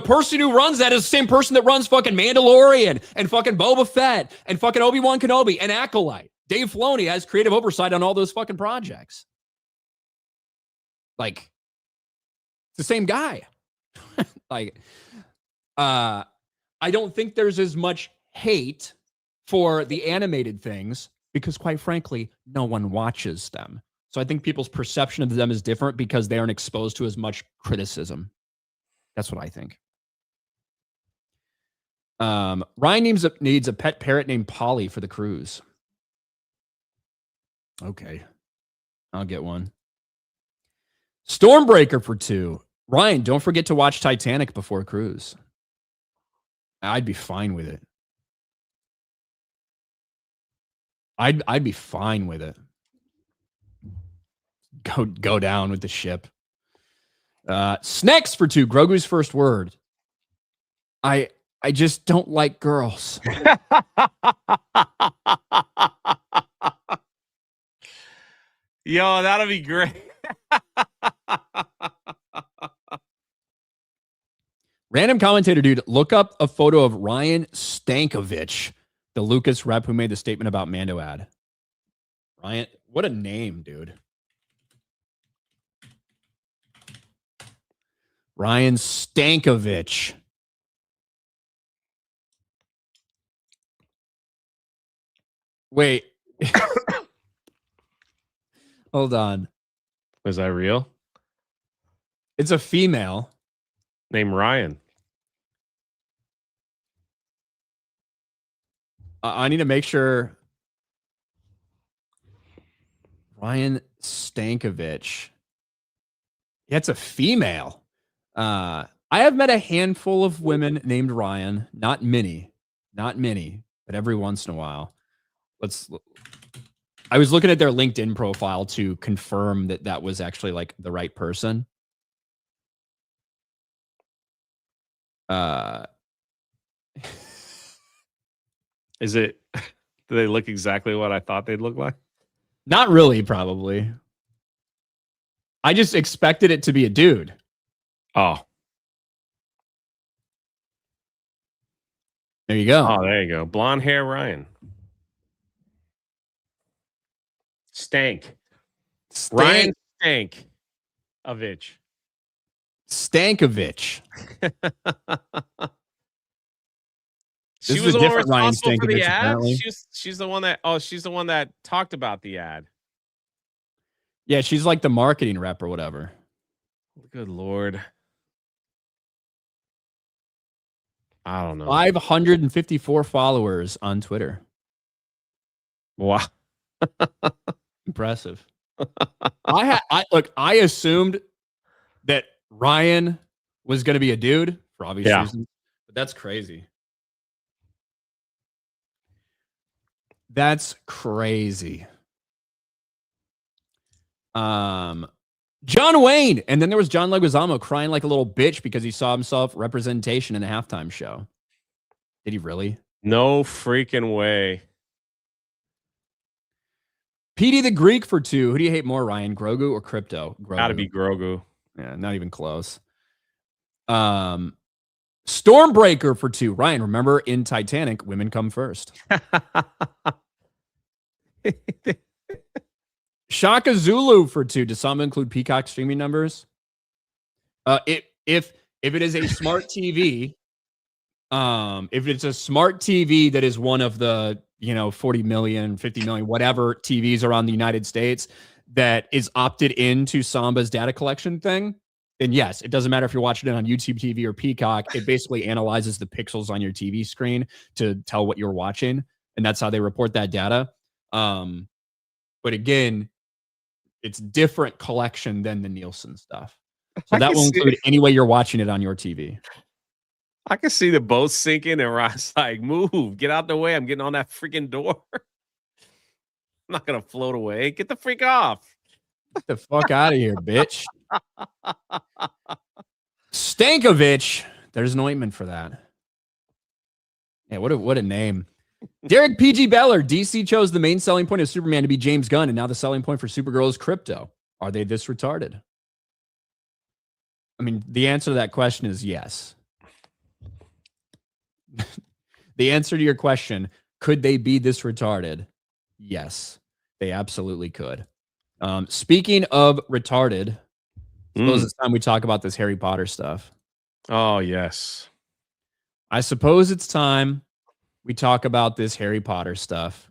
person who runs that is the same person that runs fucking Mandalorian and fucking Boba Fett and fucking Obi-Wan Kenobi and Acolyte. Dave Filoni has creative oversight on all those fucking projects. Like, it's the same guy. I don't think there's as much hate for the animated things because, quite frankly, no one watches them. So I think people's perception of them is different because they aren't exposed to as much criticism. That's what I think. Ryan needs a pet parrot named Polly for the cruise. Okay. I'll get one. Stormbreaker for 2. Ryan, don't forget to watch Titanic before cruise. I'd be fine with it. I'd be fine with it. Go down with the ship. Snacks for 2. Grogu's first word. I just don't like girls. Yo, that'll be great. Random commentator, dude, look up a photo of Ryan Stankovich, the Lucas rep who made the statement about Mando ad. Ryan, what a name, dude. Ryan Stankovich. Wait. Hold on. Was that real? It's a female. Named Ryan. I need to make sure. Ryan Stankovich. Yeah, it's a female. I have met a handful of women named Ryan. Not many, but every once in a while. I was looking at their LinkedIn profile to confirm that was actually like the right person. Is it? Do they look exactly what I thought they'd look like? Not really, probably. I just expected it to be a dude. Oh. There you go. Oh, there you go. Blonde hair Ryan. Stank. Ryan Stankovich. Stankovich. She was the one responsible for the ad. She's the one that. Oh, she's the one that talked about the ad. Yeah, she's like the marketing rep or whatever. Good Lord. I don't know. 554 followers on Twitter. Wow. Impressive. I assumed that Ryan was going to be a dude for obvious reasons, but that's crazy. That's crazy. John Wayne, and then there was John Leguizamo crying like a little bitch because he saw himself representation in a halftime show. Did he really? No freaking way. Petey the Greek for 2. Who do you hate more, Ryan? Grogu or Crypto? Grogu. Gotta be Grogu. Yeah, not even close. Stormbreaker for 2. Ryan, remember in Titanic, women come first. Shaka Zulu for 2. Does some include Peacock streaming numbers? If it is a smart TV, if it's a smart TV that is one of the 40 million, 50 million, whatever TVs around the United States that is opted into Samba's data collection thing, then yes, it doesn't matter if you're watching it on YouTube TV or Peacock. It basically analyzes the pixels on your TV screen to tell what you're watching, and that's how they report that data. But again, it's different collection than the Nielsen stuff. So that will include any way you're watching it on your TV. I can see the boat sinking and Rod's like, move, get out the way. I'm getting on that freaking door. I'm not going to float away. Get the freak off. Get the fuck out of here, bitch. Stankovic. There's an ointment for that. Yeah, what a name. Derek PG Beller. DC chose the main selling point of Superman to be James Gunn, and now the selling point for Supergirl is crypto. Are they this retarded? I mean, the answer to that question is yes. The answer to your question, could they be this retarded? Yes, they absolutely could. Speaking of retarded, I suppose it's time we talk about this Harry Potter stuff. Oh, yes. I suppose it's time we talk about this Harry Potter stuff.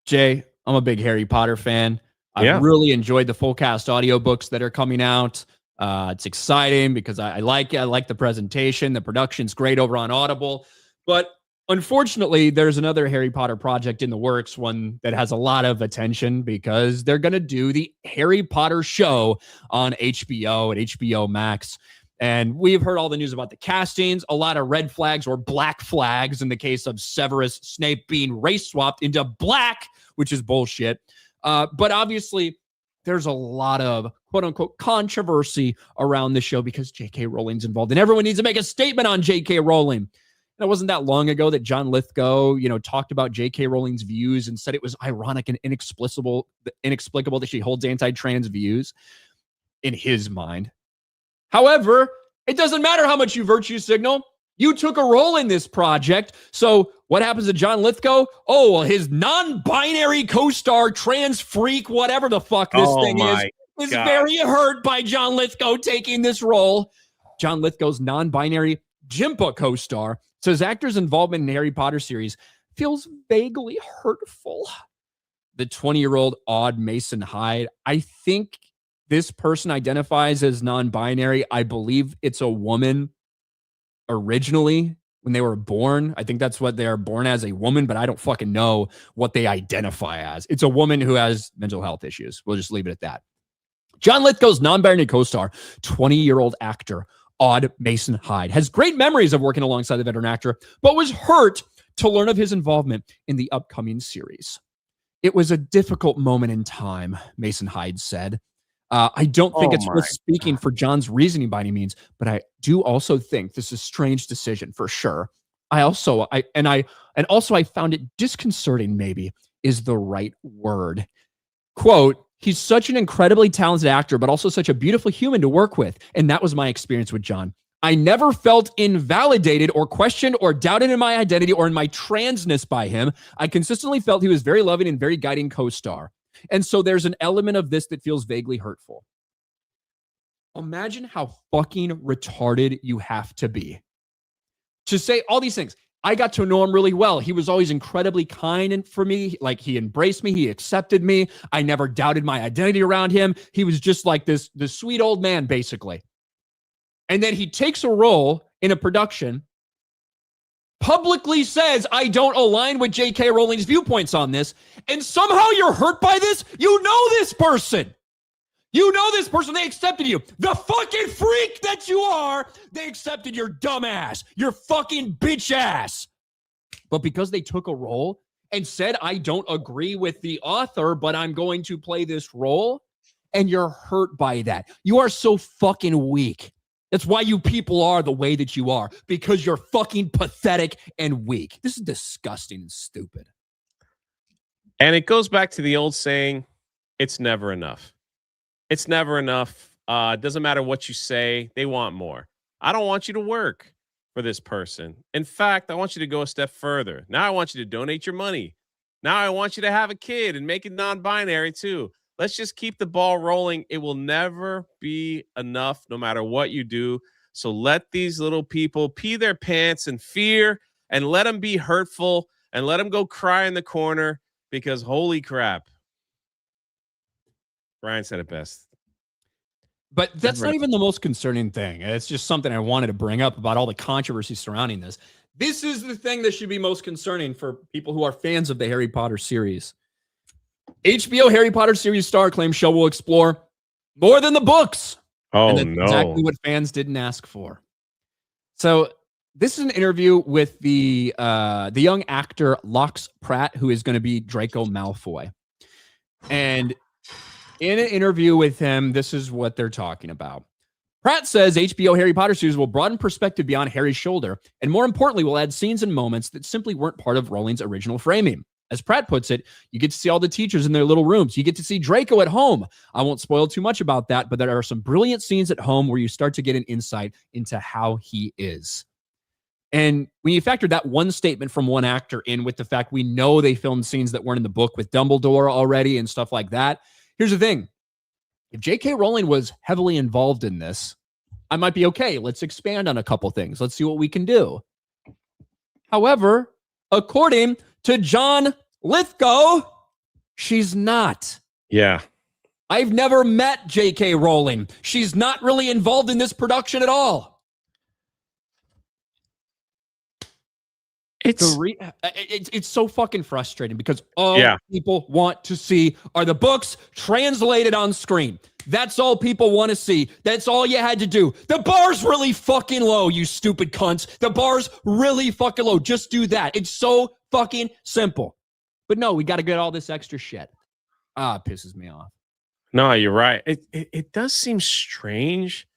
Jay, I'm a big Harry Potter fan. I've really enjoyed the full cast audiobooks that are coming out. It's exciting because I like it. I like the presentation. The production's great over on Audible. But unfortunately, there's another Harry Potter project in the works, one that has a lot of attention because they're going to do the Harry Potter show on HBO at HBO Max. And we've heard all the news about the castings, a lot of red flags or black flags in the case of Severus Snape being race swapped into black, which is bullshit. But obviously, there's a lot of quote unquote controversy around the show because J.K. Rowling's involved and everyone needs to make a statement on J.K. Rowling. And it wasn't that long ago that John Lithgow, talked about J.K. Rowling's views and said it was ironic and inexplicable that she holds anti-trans views in his mind. However, it doesn't matter how much you virtue signal. You took a role in this project. So what happens to John Lithgow? Oh, well, his non-binary co-star, trans freak, whatever the fuck this thing is very hurt by John Lithgow taking this role. John Lithgow's non-binary Jimpa co-star says actors' involvement in the Harry Potter series feels vaguely hurtful. The 20-year-old Odd Mason Hyde, I think this person identifies as non-binary. I believe it's a woman originally when they were born. I think that's what they are born as, a woman, but I don't fucking know what they identify as. It's a woman who has mental health issues. We'll just leave it at that. John Lithgow's non-binary co-star, 20-year-old actor Odd Mason Hyde, has great memories of working alongside the veteran actor, but was hurt to learn of his involvement in the upcoming series. It was a difficult moment in time, Mason Hyde said. I don't think it's worth speaking for John's reasoning by any means, but I do also think this is a strange decision for sure. I found it disconcerting, maybe, is the right word. Quote, he's such an incredibly talented actor, but also such a beautiful human to work with. And that was my experience with John. I never felt invalidated or questioned or doubted in my identity or in my transness by him. I consistently felt he was very loving and very guiding co-star. And so there's an element of this that feels vaguely hurtful. Imagine how fucking retarded you have to be to say all these things. I got to know him really well. He was always incredibly kind for me. Like, he embraced me. He accepted me. I never doubted my identity around him. He was just like this sweet old man, basically. And then he takes a role in a production publicly says, I don't align with J.K. Rowling's viewpoints on this, and somehow you're hurt by this? You know this person. You know this person. They accepted you. The fucking freak that you are, they accepted your dumb ass, your fucking bitch ass. But because they took a role and said, I don't agree with the author, but I'm going to play this role, and you're hurt by that. You are so fucking weak. That's why you people are the way that you are, because you're fucking pathetic and weak. This is disgusting and stupid. And it goes back to the old saying, it's never enough. It's never enough. It doesn't matter what you say. They want more. I don't want you to work for this person. In fact, I want you to go a step further. Now I want you to donate your money. Now I want you to have a kid and make it non-binary too. Let's just keep the ball rolling. It will never be enough no matter what you do. So let these little people pee their pants in fear and let them be hurtful and let them go cry in the corner because holy crap. Ryan said it best. But that's not even the most concerning thing. It's just something I wanted to bring up about all the controversy surrounding this. This is the thing that should be most concerning for people who are fans of the Harry Potter series. HBO Harry Potter series star claims show will explore more than the books. Oh, and that's no. exactly what fans didn't ask for. So this is an interview with the young actor Lux Pratt, who is going to be Draco Malfoy. And in an interview with him, this is what they're talking about. Pratt says HBO Harry Potter series will broaden perspective beyond Harry's shoulder, and more importantly, will add scenes and moments that simply weren't part of Rowling's original framing. As Pratt puts it, you get to see all the teachers in their little rooms. You get to see Draco at home. I won't spoil too much about that, but there are some brilliant scenes at home where you start to get an insight into how he is. And when you factor that one statement from one actor in with the fact we know they filmed scenes that weren't in the book with Dumbledore already and stuff like that, here's the thing. If J.K. Rowling was heavily involved in this, I might be okay. Let's expand on a couple things. Let's see what we can do. However, according to John Lithgow, she's not. Yeah. I've never met J.K. Rowling. She's not really involved in this production at all. It's so fucking frustrating because all people want to see are the books translated on screen. That's all people want to see. That's all you had to do. The bar's really fucking low, you stupid cunts. The bar's really fucking low. Just do that. It's so fucking simple. But no, we got to get all this extra shit. It pisses me off. No, you're right. It does seem strange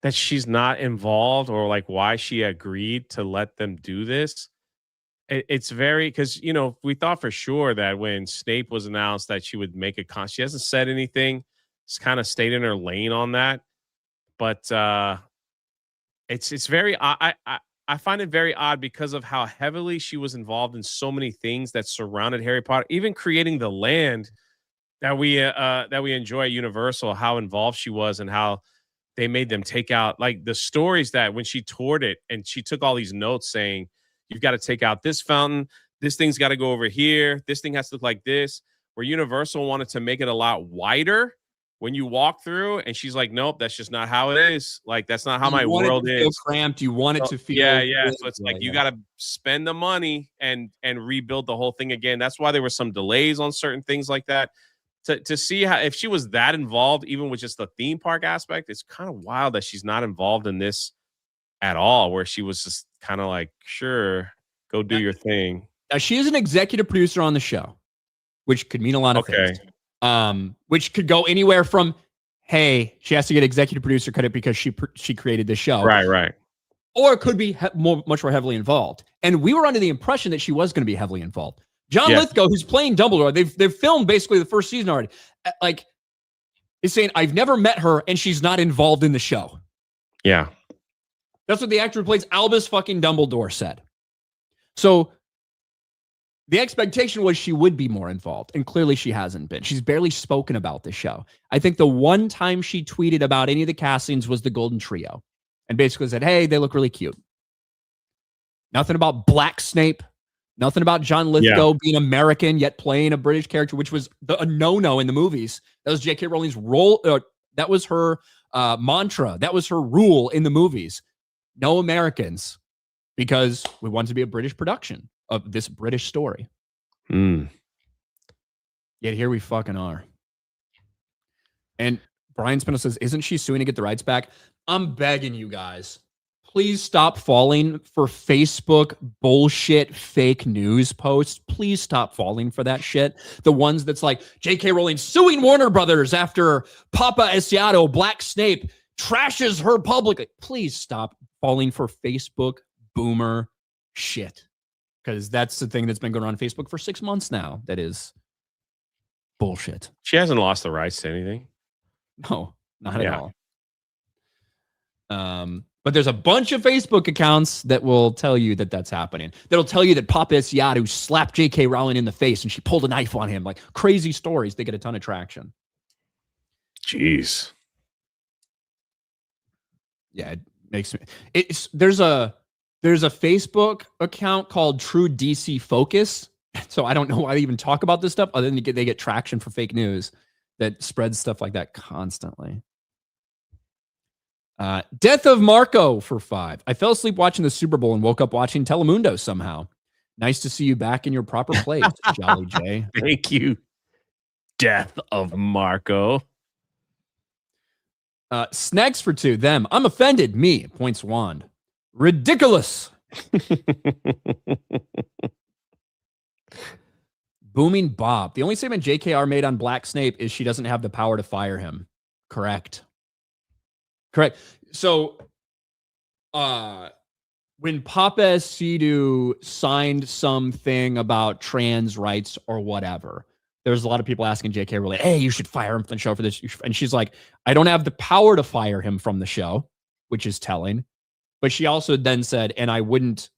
that she's not involved or like why she agreed to let them do this. It's very because, you know, we thought for sure that when Snape was announced that she would make a she hasn't said anything. It's kind of stayed in her lane on that. But it's very I find it very odd because of how heavily she was involved in so many things that surrounded Harry Potter, even creating the land that we enjoy at Universal, how involved she was and how they made them take out like the stories that when she toured it and she took all these notes saying, you've got to take out this fountain. This thing's got to go over here. This thing has to look like this. Where Universal wanted to make it a lot wider when you walk through, and she's like, "Nope, that's just not how it is. Like that's not how my world is." Feel cramped. You want it to feel yeah. So it's like you got to spend the money and rebuild the whole thing again. That's why there were some delays on certain things like that. To see how if she was that involved, even with just the theme park aspect, it's kind of wild that she's not involved in this at all. Where she was just kind of like, sure, go do your thing. She is an executive producer on the show, which could mean a lot of things. Which could go anywhere from, hey, she has to get executive producer credit because she created this show. Right. Or it could be much more heavily involved. And we were under the impression that she was going to be heavily involved. John Lithgow, who's playing Dumbledore, they've filmed basically the first season already. Like, is saying, I've never met her and she's not involved in the show. Yeah. That's what the actor who plays Albus fucking Dumbledore said. So the expectation was she would be more involved, and clearly she hasn't been. She's barely spoken about the show. I think the one time she tweeted about any of the castings was the Golden Trio, and basically said, hey, they look really cute. Nothing about Black Snape. Nothing about John Lithgow being American, yet playing a British character, which was a no-no in the movies. That was J.K. Rowling's role. That was her mantra. That was her rule in the movies. No Americans. because we want to be a British production of this British story. Mm. Yet here we fucking are. And Brian Spindle says, isn't she suing to get the rights back? I'm begging you guys. Please stop falling for Facebook bullshit fake news posts. Please stop falling for that shit. The ones that's like J.K. Rowling suing Warner Brothers after Papa Asiato, Black Snape, trashes her publicly. Please stop falling for Facebook boomer shit. Because that's the thing that's been going on Facebook for 6 months now. That is bullshit. She hasn't lost the rights to anything. No, not at all. But there's a bunch of Facebook accounts that will tell you that that's happening. That'll tell you that Papa Asiato slapped J.K. Rowling in the face and she pulled a knife on him. Like crazy stories. They get a ton of traction. Jeez. Yeah, it makes me. There's a Facebook account called True DC Focus. So I don't know why they even talk about this stuff other than they get traction for fake news that spreads stuff like that constantly. Death of Marco for 5. I fell asleep watching the Super Bowl and woke up watching Telemundo somehow. Nice to see you back in your proper place, Jolly J. Thank you. Death of Marco. Snacks for 2. Them. I'm offended. Me. Points wand. Ridiculous. Booming Bob. The only statement JKR made on Black Snape is she doesn't have the power to fire him. Correct. So, when Papa Asiato signed something about trans rights or whatever, there's a lot of people asking J.K. Rowling, hey, you should fire him from the show for this. And she's like, I don't have the power to fire him from the show, which is telling. But she also then said, and I wouldn't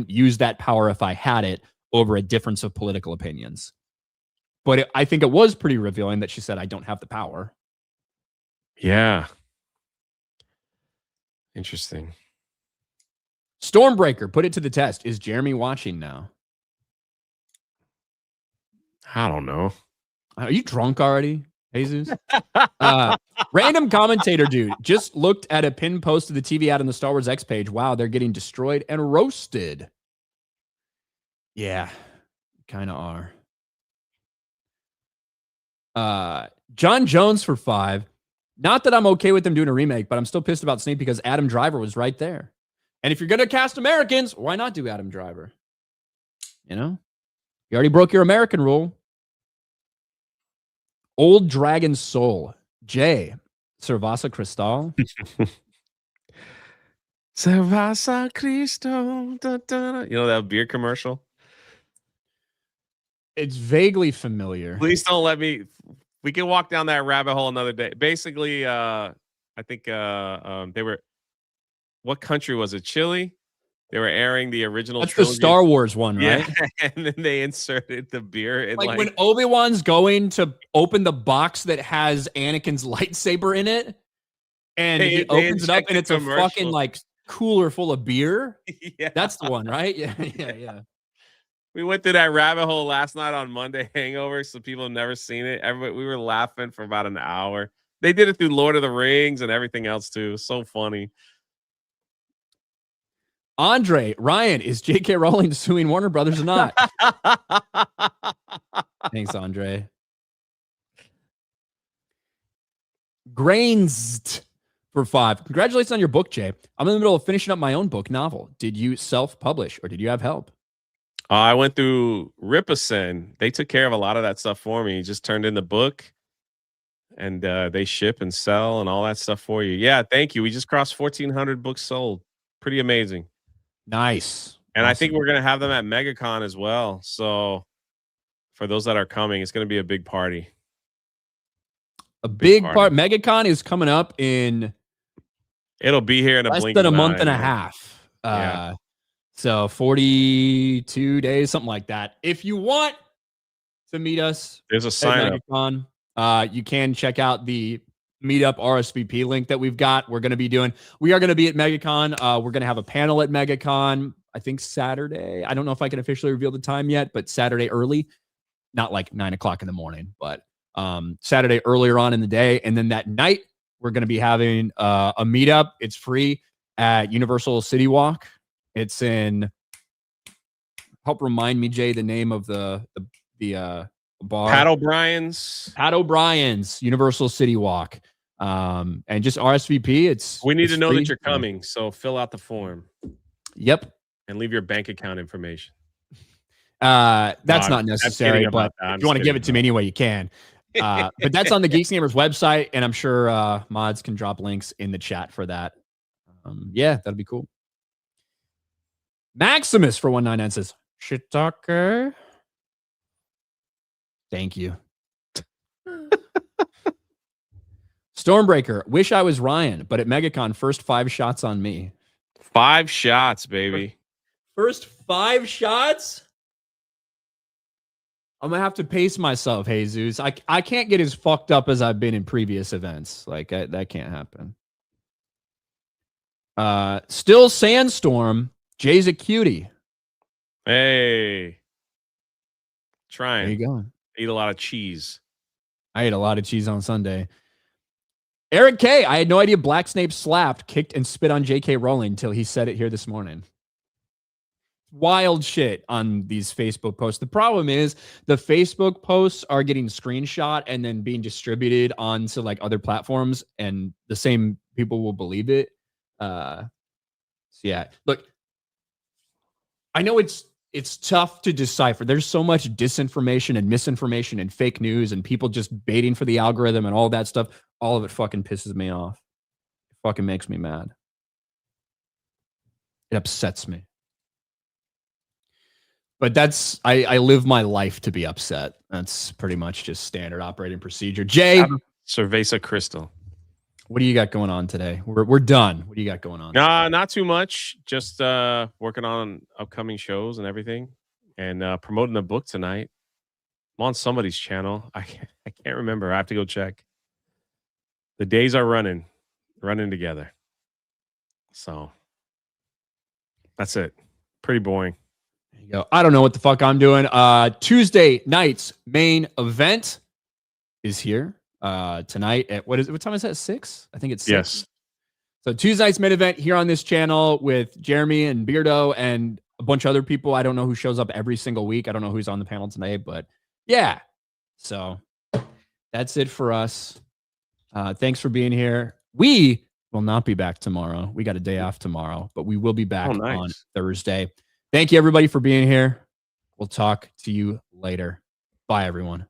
use that power if I had it over a difference of political opinions. But I think it was pretty revealing that she said, I don't have the power. Yeah. Interesting. Stormbreaker, put it to the test. Is Jeremy watching now? I don't know. Are you drunk already, Jesus? Random commentator dude just looked at a pin post of the TV ad on the Star Wars X page. Wow, they're getting destroyed and roasted. Yeah, kind of are. John Jones for 5. Not that I'm okay with them doing a remake, but I'm still pissed about Snape because Adam Driver was right there. And if you're going to cast Americans, why not do Adam Driver? You know? You already broke your American rule. Old Dragon Soul. Jay. Cerveza Cristal. Cerveza Cristo. Da, da, da. You know that beer commercial? It's vaguely familiar. Please don't let me. We can walk down that rabbit hole another day. Basically, I think they were. What country was it? Chile. They were airing the original. That's trilogy. The Star Wars one, right? Yeah, and then they inserted the beer. In like when Obi-Wan's going to open the box that has Anakin's lightsaber in it, and he opens it up, and it's a fucking like cooler full of beer. Yeah. That's the one, right? Yeah. We went through that rabbit hole last night on Monday Hangover, so people have never seen it. We were laughing for about an hour. They did it through Lord of the Rings and everything else too. So funny. Andre, Ryan, is J.K. Rowling suing Warner Brothers or not? Thanks, Andre. Grains for 5. Congratulations on your book, Jay. I'm in the middle of finishing up my own book novel. Did you self-publish or did you have help? I went through Ripperson. They took care of a lot of that stuff for me. Just turned in the book, and they ship and sell and all that stuff for you. Yeah, thank you. We just crossed 1,400 books sold. Pretty amazing. Nice. And awesome. I think we're going to have them at MegaCon as well. So for those that are coming, it's going to be a big party. A big part. MegaCon is coming up in. It'll be here in a less blink than a of an month eye, and a man. half. Yeah. So 42 days, something like that. If you want to meet us, There's a sign up. MegaCon, you can check out the meetup RSVP link that we've got. We are going to be at MegaCon. We're going to have a panel at MegaCon, I think Saturday. I don't know if I can officially reveal the time yet, but Saturday early, not like 9 o'clock in the morning, but Saturday earlier on in the day. And then that night, we're going to be having a meetup. It's free. at Universal City Walk. It's in. Help remind me, Jay, the name of the bar. Pat O'Brien's. Pat O'Brien's Universal City Walk. And just RSVP. We need to know free. that you're coming, so fill out the form. Yep. And leave your bank account information. That's not necessary, but if you want to give it to me anyway, you can. But that's on the Geeks Gamers website, and I'm sure mods can drop links in the chat for that. Yeah, that'd be cool. Maximus for 199 says, shit talker. Thank you. Stormbreaker, wish I was Ryan, but at MegaCon, first 5 shots on me. 5 shots, baby. First 5 shots? I'm going to have to pace myself, Jesus. I can't get as fucked up as I've been in previous events. Like, that can't happen. Still Sandstorm. Jay's a cutie. Hey. Trying. There you go. Eat a lot of cheese. I ate a lot of cheese on Sunday. Eric K. I had no idea Black Snape slapped, kicked, and spit on J.K. Rowling until he said it here this morning. Wild shit on these Facebook posts. The problem is the Facebook posts are getting screenshot and then being distributed onto like other platforms, and the same people will believe it. So yeah, look, I know it's tough to decipher. There's so much disinformation and misinformation and fake news and people just baiting for the algorithm and all that stuff. All of it fucking pisses me off. It fucking makes me mad. It upsets me. But that's, I live my life to be upset. That's pretty much just standard operating procedure. Jay. Cerveza Crystal. What do you got going on today? We're done. What do you got going on? Not too much. Just working on upcoming shows and everything, and promoting a book tonight. I'm on somebody's channel. I can't remember. I have to go check. The days are running together. So that's it. Pretty boring. There you go. I don't know what the fuck I'm doing. Tuesday night's main event is here. Tonight at what time is that? 6? I think it's 6. Yes. So Tuesday night's main event here on this channel with Jeremy and Beardo and a bunch of other people. I don't know who shows up every single week. I don't know who's on the panel tonight, but yeah. So that's it for us. Thanks for being here. We will not be back tomorrow. We got a day off tomorrow, but we will be back on Thursday. Thank you everybody for being here. We'll talk to you later. Bye everyone.